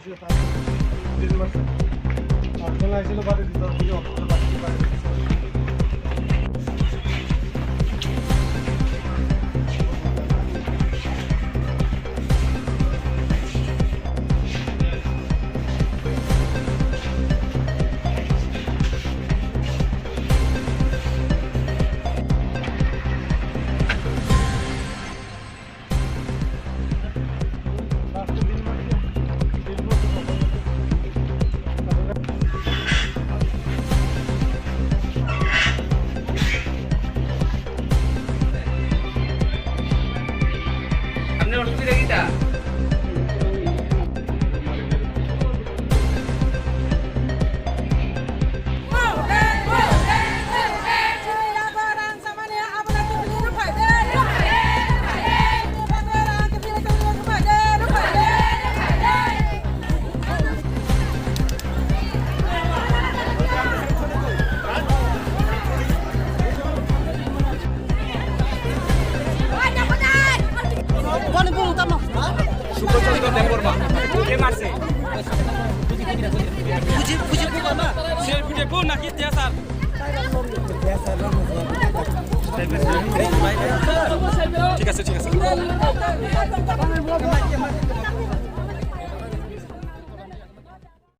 খুশি হতাম 3 মাস আটজন আসছিল বাড়ি দিতে থেকে অফিসে বাড়ি বাড়ি সুপ্রচন্দ্র দেববর্মা কে মারছে নাকি স্যার ঠিক আছে